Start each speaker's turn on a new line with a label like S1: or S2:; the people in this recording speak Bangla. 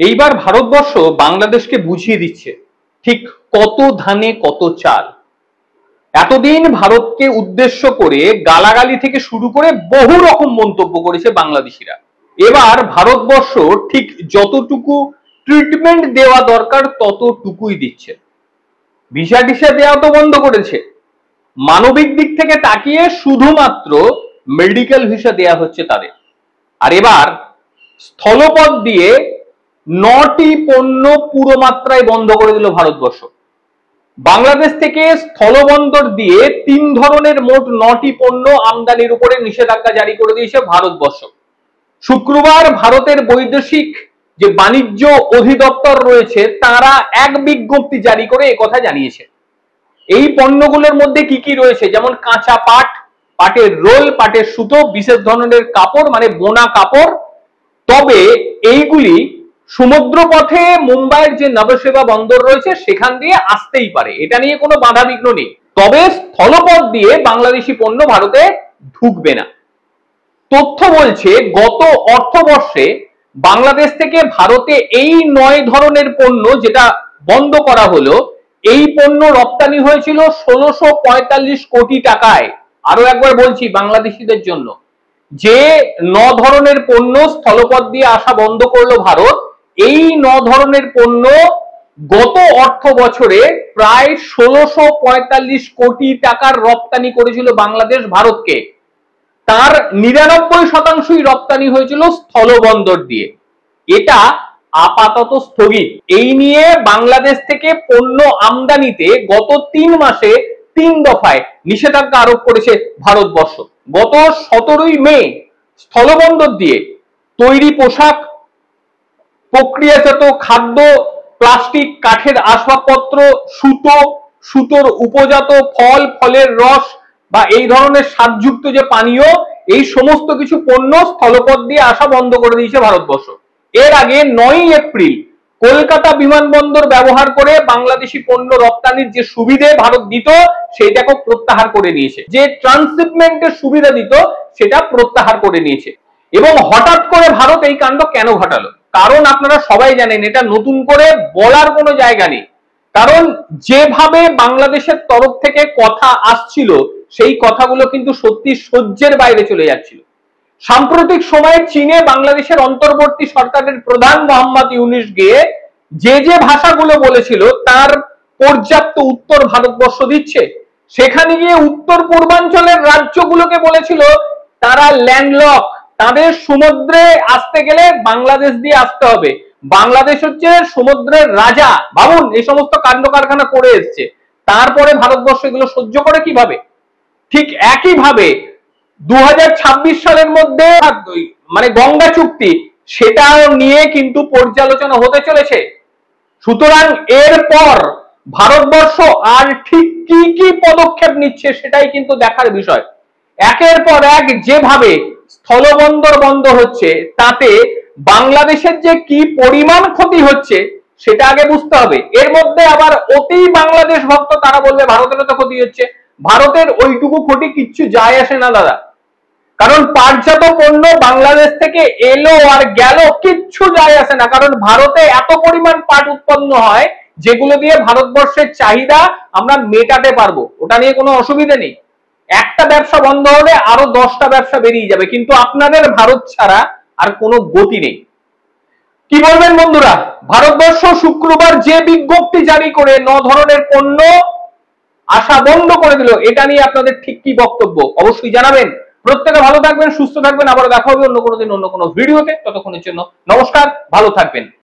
S1: এইবার ভারতবর্ষ বাংলাদেশকে বুঝিয়ে দিচ্ছে ঠিক কত ধানে কত চাল। এতদিন ভারতকে উদ্দেশ্য করে গালাগালি থেকে শুরু করে বহু রকম মন্তব্য করেছে বাংলাদেশিরা। এবার ভারতবর্ষ ঠিক যতটুকু ট্রিটমেন্ট দেওয়া দরকার ততটুকুই দিচ্ছে। ভিসা টিসা দেওয়া তো বন্ধ করেছে, মানবিক দিক থেকে তাকিয়ে শুধুমাত্র মেডিকেল ভিসা দেয়া হচ্ছে তাদের। আর এবার স্থলপথ দিয়ে 9টি পণ্য পুরো মাত্রায় বন্ধ করে দিল ভারতবর্ষ। বাংলাদেশ থেকে স্থলবন্দর দিয়ে 3 ধরনের মোট 9টি পণ্য আমদানির উপরে নিষেধাজ্ঞা জারি করে দিয়েছে ভারতবর্ষ। শুক্রবার ভারতের বৈদেশিক যে বাণিজ্য অধিদপ্তর রয়েছে তারা এক বিজ্ঞপ্তি জারি করে একথা জানিয়েছে। এই পণ্যগুলোর মধ্যে কি কি রয়েছে, যেমন কাঁচা পাট, পাটের রোল, পাটের সুতো, বিশেষ ধরনের কাপড় মানে বোনা কাপড়। তবে এইগুলি সমুদ্র পথে মুম্বাইয়ের যে নবসেবা বন্দর রয়েছে সেখান দিয়ে আসতেই পারে, এটা নিয়ে কোনো বাধা বিঘ্ন নেই। তবে স্থলপথ দিয়ে বাংলাদেশি পণ্য ভারতে ঢুকবে না। তথ্য বলছে গত অর্থবর্ষে বাংলাদেশ থেকে ভারতে এই 9 ধরনের পণ্য যেটা বন্ধ করা হলো, এই পণ্য রপ্তানি হয়েছিল 1645 কোটি টাকায়। আরো একবার বলছি বাংলাদেশিদের জন্য, যে 9 ধরনের পণ্য স্থলপথ দিয়ে আসা বন্ধ করলো ভারত, এই 9 ধরনের পণ্য গত অর্থ বছরে প্রায় 1645 কোটি টাকার রপ্তানি করেছিল বাংলাদেশ ভারতকে। তার 99% রপ্তানি হয়েছিল স্থলবন্দর দিয়ে। এটা আপাতত স্থগিত। এই নিয়ে বাংলাদেশ থেকে পণ্য আমদানিতে গত 3 মাসে 3 দফায় নিষেধাজ্ঞা আরোপ করেছে ভারতবর্ষ। গত 17ই মে স্থলবন্দর দিয়ে তৈরি পোশাক, প্রক্রিয়াজাত খাদ্য, প্লাস্টিক, কাঠের আসবাবপত্র, সুতো, সুতোর উপজাত ফল, ফলের রস বা এই ধরনের স্বাদযুক্ত যে পানীয়, এই সমস্ত কিছু পণ্য স্থলপথ দিয়ে আসা বন্ধ করে দিয়েছে ভারতবর্ষ। এর আগে 9ই এপ্রিল কলকাতা বিমানবন্দর ব্যবহার করে বাংলাদেশি পণ্য রপ্তানির যে সুবিধে ভারত দিত সেটাকে প্রত্যাহার করে নিয়েছে। যে ট্রান্সশিপমেন্টের সুবিধা দিত সেটা প্রত্যাহার করে নিয়েছে। এবং হঠাৎ করে ভারত এই কাণ্ড কেন ঘটালো? কারণ আপনারা সবাই জানেন, এটা নতুন করে বলার কোনো জায়গা নেই। কারণ যেভাবে বাংলাদেশের তরফ থেকে কথা আসছিল সেই কথাগুলো কিন্তু সত্যি সহ্যের বাইরে চলে যাচ্ছিল। সাম্প্রতিক সময়ে চীনে বাংলাদেশের অন্তর্বর্তী সরকারের প্রধান মোহাম্মদ ইউনূস গিয়ে যে ভাষাগুলো বলেছিল তার পর্যাপ্ত উত্তর ভারতবর্ষ দিচ্ছে। সেখানে গিয়ে উত্তর পূর্বাঞ্চলের রাজ্যগুলোকে বলেছিল তারা ল্যান্ডলক, তাদের সমুদ্রে আসতে গেলে বাংলাদেশ দিয়ে আসতে হবে। বাংলাদেশ হচ্ছে সমুদ্রের রাজা। ভাবুন, এই সমস্ত কাণ্ড কারখানা করে এসছে, তারপরে ভারতবর্ষ এগুলো সহ্য করে কিভাবে? ঠিক একইভাবে 2026 সালের মধ্যে মানে গঙ্গা চুক্তি, সেটাও নিয়ে কিন্তু পর্যালোচনা হতে চলেছে। সুতরাং এরপর ভারতবর্ষ আর ঠিক কি কি পদক্ষেপ নিচ্ছে সেটাই কিন্তু দেখার বিষয়। একের পর এক যেভাবে স্থলবন্দর বন্ধ হচ্ছে তাতে বাংলাদেশের যে কি পরিমাণ ক্ষতি হচ্ছে সেটা আগে বুঝতে হবে। এর মধ্যে আবার অতি বাংলাদেশ ভক্ত তারা বলবে ভারতের তো ক্ষতি হচ্ছে। ভারতের ওইটুকু ক্ষতি কিচ্ছু যায় আসে না দাদা, কারণ পাটজাত পণ্য বাংলাদেশ থেকে এলো আর গেল, কিচ্ছু যায় আসে না। কারণ ভারতে এত পরিমাণ পাট উৎপন্ন হয় যেগুলো দিয়ে ভারতবর্ষের চাহিদা আমরা মেটাতে পারবো, ওটা নিয়ে কোনো অসুবিধা নেই। একটা ব্যবসা বন্ধ হলে আরো 10টা ব্যবসা বেরিয়ে যাবে, কিন্তু আপনাদের ভারত ছাড়া আর কোনো গতি নেই। কি বলবেন বন্ধুরা? ভারতবর্ষ শুক্রবার যে বিজ্ঞপ্তি জারি করে 9 ধরনের পণ্য আসা বন্ধ করে দিল, এটা নিয়ে আপনাদের ঠিক কি বক্তব্য অবশ্যই জানাবেন। প্রত্যেকে ভালো থাকবেন, সুস্থ থাকবেন। আবার দেখা হবে অন্য কোনো দিন অন্য কোনো ভিডিওতে। ততক্ষণের জন্য নমস্কার, ভালো থাকবেন।